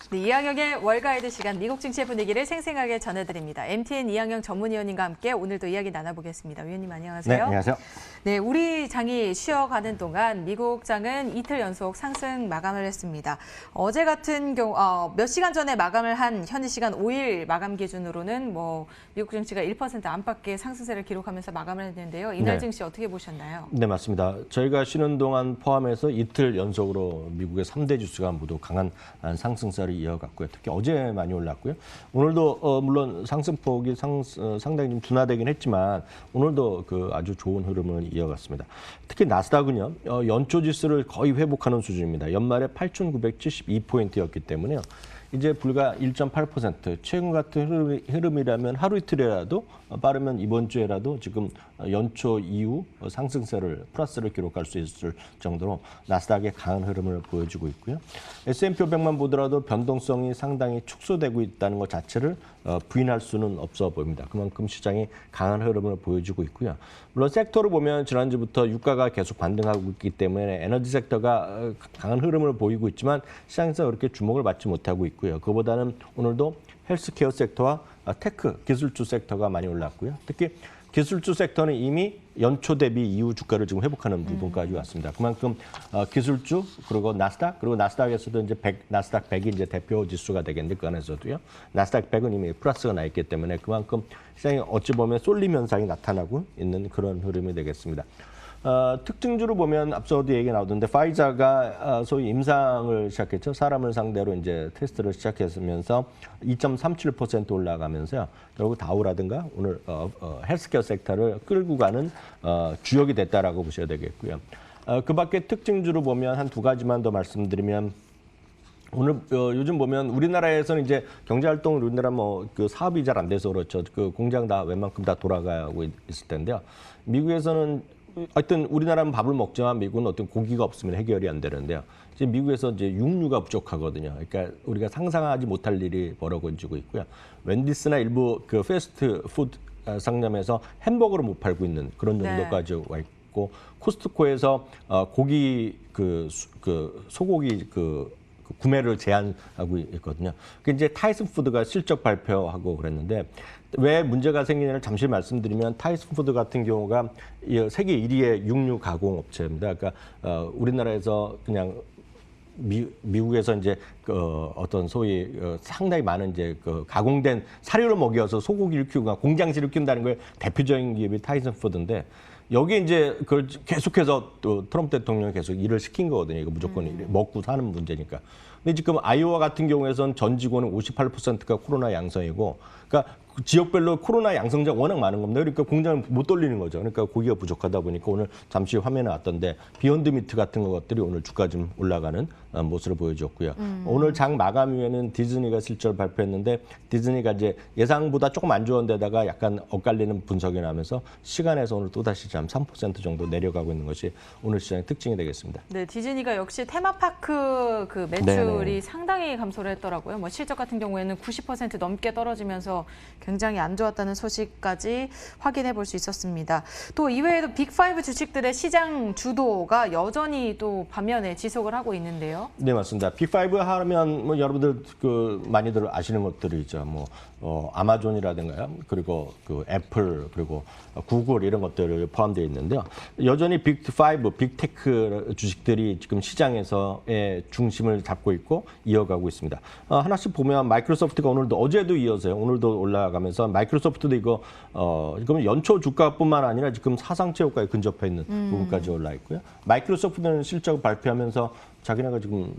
네, 이항영의 월가이드 시간 미국 증시의 분위기를 생생하게 전해드립니다. MTN 이항영 전문위원님과 함께 오늘도 이야기 나눠보겠습니다. 위원님 안녕하세요. 네, 안녕하세요. 네, 우리 장이 쉬어가는 동안 미국 장은 이틀 연속 상승 마감을 했습니다. 어제 같은 경우 몇 시간 전에 마감을 한 현지 시간 5일 마감 기준으로는 미국 증시가 1% 안팎의 상승세를 기록하면서 마감을 했는데요. 이날 네. 증시 어떻게 보셨나요? 네, 맞습니다. 저희가 쉬는 동안 포함해서 이틀 연속으로 미국의 3대 지수가 모두 강한 상승세를 이어갔고요. 특히 어제 많이 올랐고요. 오늘도 물론 상승폭이 상당히 좀 둔화되긴 했지만 오늘도 아주 좋은 흐름을 이어갔습니다. 특히 나스닥은요. 연초 지수를 거의 회복하는 수준입니다. 연말에 8,972포인트였기 때문에요. 이제 불과 1.8%, 최근 같은 흐름이라면 하루 이틀이라도 빠르면 이번 주에라도 지금 연초 이후 상승세를 플러스를 기록할 수 있을 정도로 나스닥의 강한 흐름을 보여주고 있고요. S&P 500만 보더라도 변동성이 상당히 축소되고 있다는 것 자체를 부인할 수는 없어 보입니다. 그만큼 시장이 강한 흐름을 보여주고 있고요. 물론 섹터를 보면 지난주부터 유가가 계속 반등하고 있기 때문에 에너지 섹터가 강한 흐름을 보이고 있지만 시장에서 그렇게 주목을 받지 못하고 있고요. 그보다는 오늘도 헬스케어 섹터와 테크, 기술주 섹터가 많이 올랐고요. 특히 기술주 섹터는 이미 연초 대비 이후 주가를 지금 회복하는 부분까지 왔습니다. 그만큼 기술주 그리고 나스닥에서도 이제 나스닥 100이 이제 대표 지수가 되겠는데 그 안에서도요. 나스닥 100은 이미 플러스가 나 있기 때문에 그만큼 시장이 어찌 보면 쏠림 현상이 나타나고 있는 그런 흐름이 되겠습니다. 특징주로 보면 앞서도 얘기 나오던데 파이자가 소위 임상을 시작했죠. 사람을 상대로 이제 테스트를 시작했으면서 2.37% 올라가면서요. 결국 다우라든가 오늘 헬스케어 섹터를 끌고 가는 주역이 됐다라고 보셔야 되겠고요. 그 밖에 특징주로 보면 한 두 가지만 더 말씀드리면 오늘 요즘 보면 우리나라에서는 이제 경제 활동을 우리나라 사업이 잘 안 돼서 그렇죠. 공장 다 웬만큼 다 돌아가고 있을 텐데요. 미국에서는 하여튼 우리나라는 밥을 먹지만 미국은 어떤 고기가 없으면 해결이 안 되는데요. 지금 미국에서 이제 육류가 부족하거든요. 그러니까 우리가 상상하지 못할 일이 벌어지고 있고요. 웬디스나 일부 패스트푸드 상점에서 햄버거를 못 팔고 있는 그런 정도까지 와 있고 코스트코에서 고기 소고기 구매를 제한하고 있거든요. 이제 타이슨 푸드가 실적 발표하고 그랬는데 왜 문제가 생기냐를 잠시 말씀드리면 타이슨 푸드 같은 경우가 세계 1위의 육류 가공 업체입니다. 그러니까 우리나라에서 그냥 미국에서 이제 어떤 소위 상당히 많은 이제 가공된 사료를 먹여서 소고기를 키우거나 공장실을 키운다는 거에 대표적인 기업이 타이슨 푸드인데 여기 이제 그걸 계속해서 또 트럼프 대통령이 계속 일을 시킨 거거든요. 이거 무조건 먹고 사는 문제니까. 근데 지금 아이오와 같은 경우에선 전 직원은 58%가 코로나 양성이고, 그러니까 지역별로 코로나 양성자 워낙 많은 겁니다. 그러니까 공장을 못 돌리는 거죠. 그러니까 고기가 부족하다 보니까 오늘 잠시 화면에 왔던데 비욘드 미트 같은 것들이 오늘 주가 좀 올라가는 모습을 보여줬고요. 오늘 장 마감 이후에는 디즈니가 실적을 발표했는데 디즈니가 이제 예상보다 조금 안 좋은 데다가 약간 엇갈리는 분석이 나면서 시간에서 오늘 또다시 3% 정도 내려가고 있는 것이 오늘 시장의 특징이 되겠습니다. 네, 디즈니가 역시 테마파크 매출이 상당히 감소를 했더라고요. 실적 같은 경우에는 90% 넘게 떨어지면서 굉장히 안 좋았다는 소식까지 확인해 볼 수 있었습니다. 또 이외에도 빅5 주식들의 시장 주도가 여전히 또 반면에 지속을 하고 있는데요. 네, 맞습니다. 빅5 하면 여러분들 많이들 아시는 것들이 있죠. 아마존이라든가요. 그리고 애플, 그리고 구글 이런 것들이 포함되어 있는데요. 여전히 빅5, 빅테크 주식들이 지금 시장에서의 중심을 잡고 있고 이어가고 있습니다. 하나씩 보면 마이크로소프트가 오늘도 어제도 이어서요. 오늘도 올라가면서 마이크로소프트도 이거 연초 주가뿐만 아니라 지금 사상최고가에 근접해 있는 부분까지 올라 있고요. 마이크로소프트는 실적을 발표하면서 자기네가 지금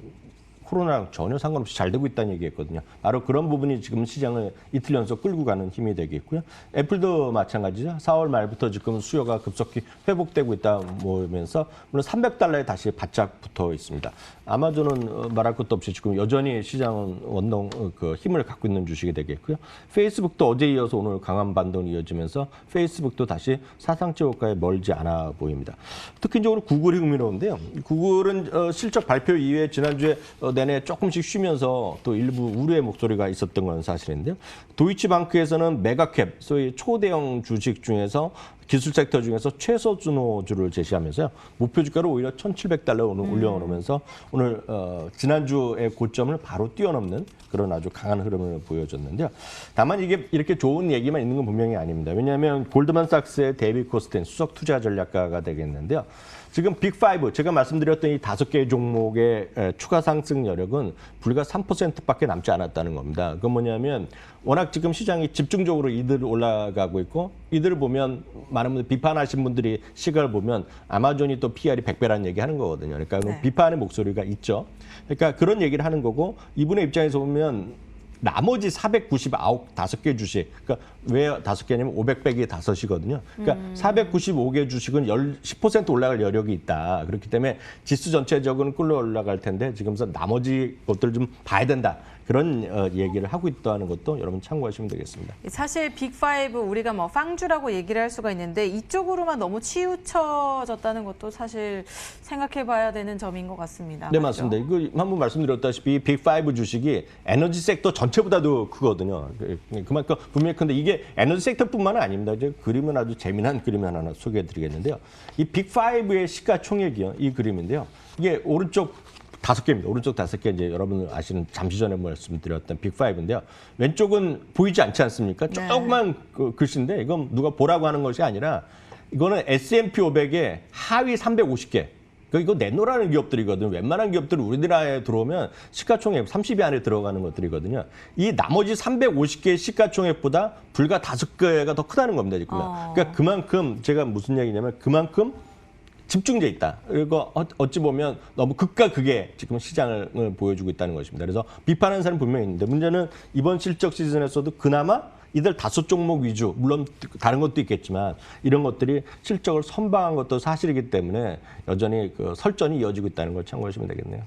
코로나랑 전혀 상관없이 잘 되고 있다는 얘기했거든요. 바로 그런 부분이 지금 시장을 이틀 연속 끌고 가는 힘이 되겠고요. 애플도 마찬가지죠. 4월 말부터 지금 수요가 급속히 회복되고 있다 보면서 물론 $300에 다시 바짝 붙어 있습니다. 아마존은 말할 것도 없이 지금 여전히 시장은 힘을 갖고 있는 주식이 되겠고요. 페이스북도 어제 이어서 오늘 강한 반등이 이어지면서 페이스북도 다시 사상 최고가에 멀지 않아 보입니다. 특히 이제 오늘 구글이 흥미로운데요. 구글은 실적 발표 이후에 지난주에 내내 조금씩 쉬면서 또 일부 우려의 목소리가 있었던 건 사실인데요. 도이치방크에서는 메가캡, 소위 초대형 주식 중에서 기술 섹터 중에서 최소 준호주를 제시하면서요. 목표 주가를 오히려 1,700달러 올려놓으면서 오늘 지난주의 고점을 바로 뛰어넘는 그런 아주 강한 흐름을 보여줬는데요. 다만 이게 이렇게 좋은 얘기만 있는 건 분명히 아닙니다. 왜냐하면 골드만삭스의 데이비드 코스텐 수석 투자 전략가가 되겠는데요. 지금 빅5, 제가 말씀드렸던 이 5개의 종목의 추가 상승 여력은 불과 3%밖에 남지 않았다는 겁니다. 그건 뭐냐면 워낙 지금 시장이 집중적으로 이들 올라가고 있고 이들을 보면 많은 분들 비판하신 분들이 시각을 보면 아마존이 또 PR이 100배라는 얘기 하는 거거든요. 그러니까 네. 비판의 목소리가 있죠. 그러니까 그런 얘기를 하는 거고 이분의 입장에서 보면 나머지 5개 주식, 그러니까 왜 5개냐면 500 빼기 5이거든요. 그러니까 495개 주식은 10% 올라갈 여력이 있다. 그렇기 때문에 지수 전체적으로는 끌어 올라갈 텐데 지금서 나머지 것들을 좀 봐야 된다. 그런 얘기를 하고 있다는 것도 여러분 참고하시면 되겠습니다. 사실 빅5 우리가 뭐 빵주라고 얘기를 할 수가 있는데 이쪽으로만 너무 치우쳐졌다는 것도 사실 생각해봐야 되는 점인 것 같습니다. 네, 맞죠? 맞습니다. 이거 한번 말씀드렸다시피 빅5 주식이 에너지 섹터 전체보다도 크거든요. 그만큼 분명히 큰데 이게 에너지 섹터뿐만 아닙니다. 이제 그림은 아주 재미난 그림 하나 소개해드리겠는데요. 이 빅5의 시가총액이요. 이 그림인데요. 이게 오른쪽 5개입니다. 오른쪽 5개 이제 여러분 아시는 잠시 전에 말씀드렸던 빅5인데요. 왼쪽은 보이지 않지 않습니까? 네. 조그만 글씨인데 이건 누가 보라고 하는 것이 아니라 이거는 S&P 500의 하위 350개. 이거 내놓으라는 기업들이거든요. 웬만한 기업들은 우리나라에 들어오면 시가총액 30위 안에 들어가는 것들이거든요. 이 나머지 350개의 시가총액보다 불과 5개가 더 크다는 겁니다. 지금. 그러니까 그만큼 제가 무슨 얘기냐면 그만큼 집중돼 있다. 그리고 어찌 보면 너무 극과 극의 지금 시장을 보여주고 있다는 것입니다. 그래서 비판하는 사람은 분명히 있는데 문제는 이번 실적 시즌에서도 그나마 이들 5종목 위주, 물론 다른 것도 있겠지만 이런 것들이 실적을 선방한 것도 사실이기 때문에 여전히 그 설전이 이어지고 있다는 걸 참고하시면 되겠네요.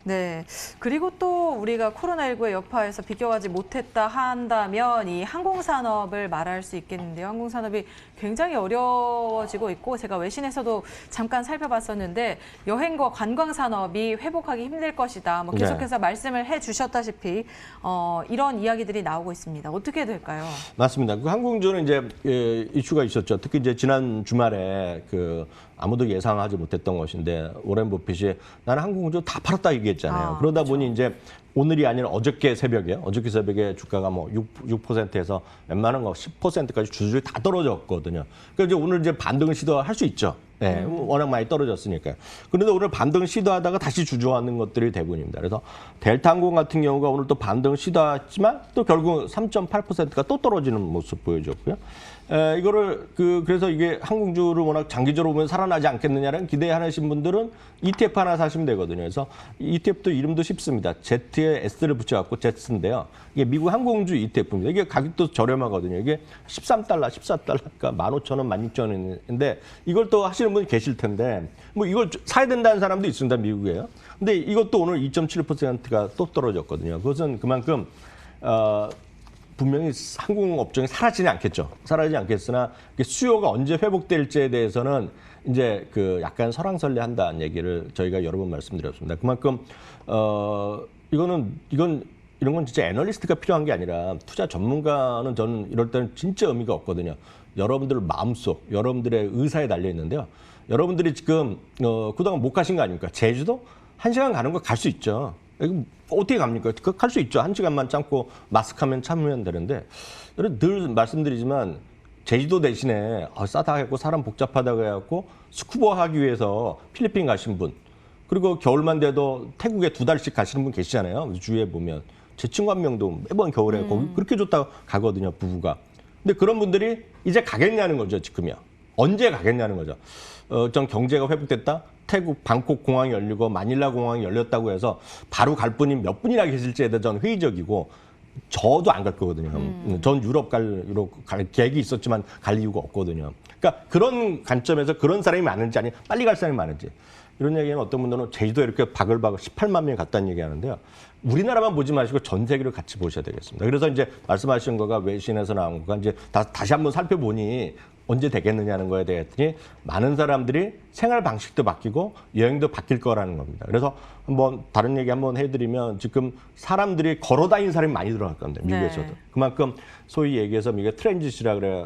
네. 그리고 또 우리가 코로나19의 여파에서 비껴가지 못했다 한다면 이 항공산업을 말할 수 있겠는데요. 항공산업이 굉장히 어려워지고 있고 제가 외신에서도 잠깐 살펴봤었는데 여행과 관광산업이 회복하기 힘들 것이다. 뭐 계속해서 말씀을 해주셨다시피 이런 이야기들이 나오고 있습니다. 어떻게 될까요? 맞습니다. 그 항공주는 이제 이슈가 있었죠. 특히 이제 지난 주말에 그 아무도 예상하지 못했던 것인데 오렌 버핏이 나는 항공주 다 팔았다 얘기했잖아요. 그러다 그렇죠. 보니 이제 오늘이 아니라 어저께 새벽에 주가가 뭐 6%에서 웬만한 거 10%까지 주주들이 다 떨어졌거든요. 그러니까 이제 오늘 이제 반등을 시도할 수 있죠. 네, 워낙 많이 떨어졌으니까요. 그런데 오늘 반등 시도하다가 다시 주저하는 것들이 대부분입니다. 그래서 델타항공 같은 경우가 오늘 또 반등 시도했지만 또 결국 3.8%가 또 떨어지는 모습 보여줬고요. 이거를 그래서 이게 항공주를 워낙 장기적으로 보면 살아나지 않겠느냐는 기대하시는 분들은 ETF 하나 사시면 되거든요. 그래서 ETF도 이름도 쉽습니다. Z에 S를 붙여갖고 Z인데요. 이게 미국 항공주 ETF입니다. 이게 가격도 저렴하거든요. 이게 13달러, 14달러, 그러니까 15,000원, 16,000원인데 이걸 또 하시는 분이 계실 텐데 뭐 이걸 사야 된다는 사람도 있습니다. 미국에요. 근데 이것도 오늘 2.7%가 또 떨어졌거든요. 그것은 그만큼 분명히 항공업종이 사라지지 않겠죠. 사라지지 않겠으나 수요가 언제 회복될지에 대해서는 이제 그 약간 설왕설래한다는 얘기를 저희가 여러 번 말씀드렸습니다. 그만큼 이런 건 진짜 애널리스트가 필요한 게 아니라 투자 전문가는 저는 이럴 때는 진짜 의미가 없거든요. 여러분들 마음속, 여러분들의 의사에 달려 있는데요. 여러분들이 지금 그동안 못 가신 거 아닙니까? 제주도 1시간 가는 거 갈 수 있죠. 이거 어떻게 갑니까? 갈 수 있죠. 1시간만 참고 마스크하면 참으면 되는데 늘 말씀드리지만 제주도 대신에 싸다 해갖고 사람 복잡하다고 해갖고 스쿠버 하기 위해서 필리핀 가신 분 그리고 겨울만 돼도 태국에 2달씩 가시는 분 계시잖아요. 주위에 보면 제 친구 한 명도 매번 겨울에 거기 그렇게 좋다고 가거든요. 부부가. 근데 그런 분들이 이제 가겠냐는 거죠. 지금이요. 언제 가겠냐는 거죠. 좀 경제가 회복됐다. 태국 방콕 공항이 열리고 마닐라 공항이 열렸다고 해서 바로 갈 분이 몇 분이나 계실지에 대해서 저는 회의적이고 저도 안 갈 거거든요. 전 유럽 갈 계획이 있었지만 갈 이유가 없거든요. 그러니까 그런 관점에서 그런 사람이 많은지 아니 빨리 갈 사람이 많은지 이런 얘기는 어떤 분들은 제주도에 이렇게 바글바글 18만 명이 갔다는 얘기하는데요. 우리나라만 보지 마시고 전 세계를 같이 보셔야 되겠습니다. 그래서 이제 말씀하신 거가 외신에서 나온 거가 이제 다시 한번 살펴보니 언제 되겠느냐는 거에 대했더니 많은 사람들이 생활 방식도 바뀌고 여행도 바뀔 거라는 겁니다. 그래서 한번 다른 얘기 한번 해드리면 지금 사람들이 걸어 다니는 사람이 많이 늘어날 겁니다. 미국에서도. 네. 그만큼 소위 얘기해서 미국의 트랜짓이라 그래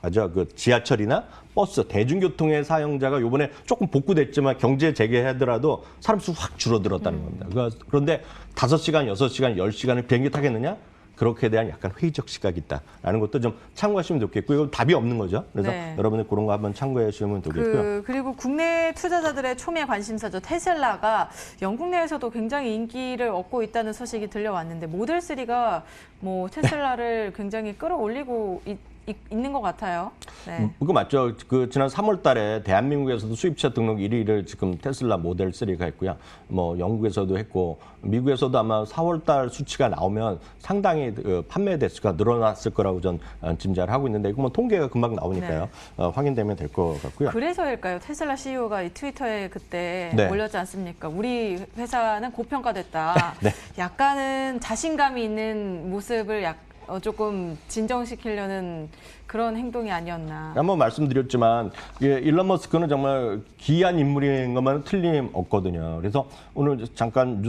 하죠. 그 지하철이나 버스, 대중교통의 사용자가 요번에 조금 복구됐지만 경제 재개하더라도 사람 수 확 줄어들었다는 겁니다. 그런데 5시간, 6시간, 10시간을 비행기 타겠느냐? 그렇게 대한 약간 회의적 시각이 있다라는 것도 좀 참고하시면 좋겠고 이건 답이 없는 거죠. 그래서 네. 여러분들 그런 거 한번 참고해 주시면 되겠고요. 그리고 국내 투자자들의 초미의 관심사죠. 테슬라가 영국 내에서도 굉장히 인기를 얻고 있다는 소식이 들려왔는데 모델 3가 뭐 테슬라를 굉장히 끌어올리고 있는 것 같아요. 네. 그거 맞죠. 그 지난 3월 달에 대한민국에서도 수입차 등록 1위를 지금 테슬라 모델 3가 했고요. 뭐 영국에서도 했고 미국에서도 아마 4월 달 수치가 나오면 상당히 판매 대수가 늘어났을 거라고 전 짐작을 하고 있는데 이거 뭐 통계가 금방 나오니까요. 네. 확인되면 될 것 같고요. 그래서일까요? 테슬라 CEO가 이 트위터에 그때 네. 올렸지 않습니까? 우리 회사는 고평가됐다. 네. 약간은 자신감이 있는 모습을 조금 진정시키려는 그런 행동이 아니었나. 한번 말씀드렸지만 일론 머스크는 정말 기이한 인물인 것만은 틀림없거든요. 그래서 오늘 잠깐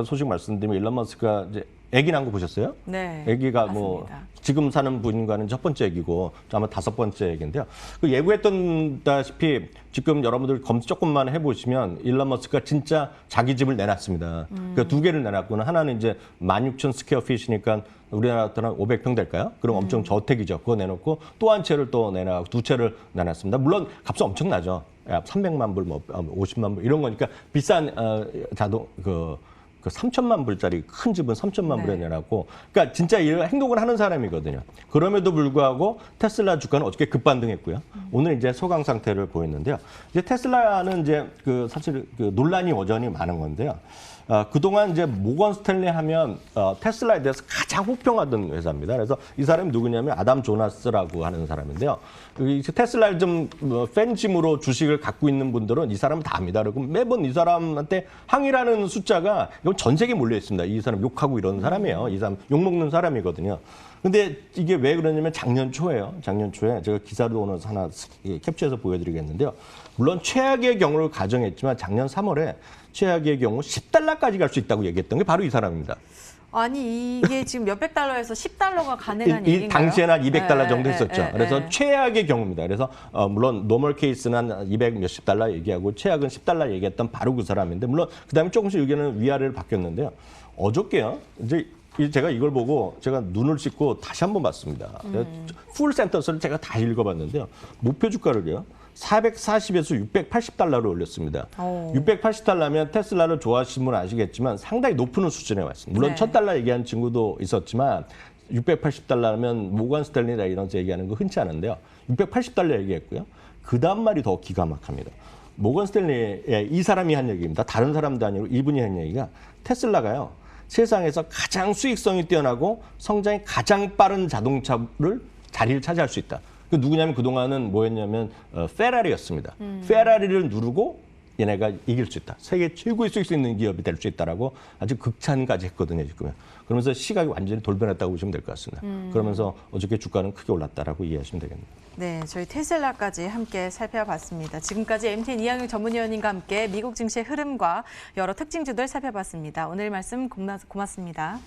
소식 말씀드리면 일론 머스크가 이제 아기 낳은 거 보셨어요? 네. 아기가 맞습니다. 뭐 지금 사는 분과는 첫 번째 아기고 아마 5번째 아기인데요. 그 예고했다시피 지금 여러분들 검수 조금만 해보시면 일론 머스크가 진짜 자기 집을 내놨습니다. 그러니까 2개를 내놨고는 하나는 이제 16,000 스퀘어핏이니까 우리나라 같은 500평 될까요? 그럼 엄청 저택이죠. 그거 내놓고 또 한 채를 또 내놔 2채를 내놨습니다. 물론 값은 엄청나죠. 300만 불, 뭐 50만 불 이런 거니까 비싼 그 3천만 불짜리 큰 집은 3천만 불에 내놨고, 그러니까 진짜 이런 행동을 하는 사람이거든요. 그럼에도 불구하고 테슬라 주가는 어저께 급반등했고요. 오늘 이제 소강 상태를 보였는데요. 이제 테슬라는 이제 사실 논란이 여전히 많은 건데요. 그동안 이제 모건 스탠리 하면 테슬라에 대해서 가장 호평하던 회사입니다. 그래서 이 사람이 누구냐면 아담 조나스라고 하는 사람인데요. 테슬라를 좀 팬심으로 주식을 갖고 있는 분들은 이 사람을 다 압니다. 그리고 매번 이 사람한테 항의라는 숫자가 이건 전 세계에 몰려 있습니다. 이 사람 욕하고 이러는 사람이에요. 이 사람 욕먹는 사람이거든요. 근데 이게 왜 그러냐면 작년 초에요. 작년 초에 제가 기사로 오늘 하나 캡처해서 보여드리겠는데요. 물론 최악의 경우를 가정했지만 작년 3월에 최악의 경우 $10까지 갈 수 있다고 얘기했던 게 바로 이 사람입니다. 아니 이게 지금 몇백 달러에서 $10가 가능한 얘기인가요? 당시에는 한 $200 정도 네, 했었죠. 네, 그래서 네. 최악의 경우입니다. 그래서 물론 노멀 케이스는 한 200 몇십 달러 얘기하고 최악은 $10 얘기했던 바로 그 사람인데 물론 그다음에 조금씩 의견은 위아래를 바뀌었는데요. 어저께요. 이제 제가 이걸 보고 제가 눈을 씻고 다시 한번 봤습니다. 풀 센터스를 제가 다 읽어봤는데요. 목표 주가를요. 440에서 $680를 올렸습니다. 오. $680면 테슬라를 좋아하시는 분은 아시겠지만 상당히 높은 수준에 왔습니다. 물론 네. $1,000 얘기한 친구도 있었지만 $680면 모건 스탠리나 이런 데 얘기하는 거 흔치 않은데요. $680 얘기했고요. 그 다음 말이 더 기가 막힙니다. 모건 스탠리의 이 사람이 한 얘기입니다. 다른 사람도 아니고 이분이 한 얘기가 테슬라가요. 세상에서 가장 수익성이 뛰어나고 성장이 가장 빠른 자동차를 자리를 차지할 수 있다. 그 누구냐면 그동안은 뭐였냐면 페라리였습니다. 페라리를 누르고 얘네가 이길 수 있다. 세계 최고의 수익성 있는 기업이 될 수 있다라고 아주 극찬까지 했거든요, 지금. 그러면서 시각이 완전히 돌변했다고 보시면 될 것 같습니다. 그러면서 어저께 주가는 크게 올랐다라고 이해하시면 되겠네요. 네, 저희 테슬라까지 함께 살펴봤습니다. 지금까지 MTN 이항용 전문위원님과 함께 미국 증시의 흐름과 여러 특징주들 살펴봤습니다. 오늘 말씀 고맙습니다.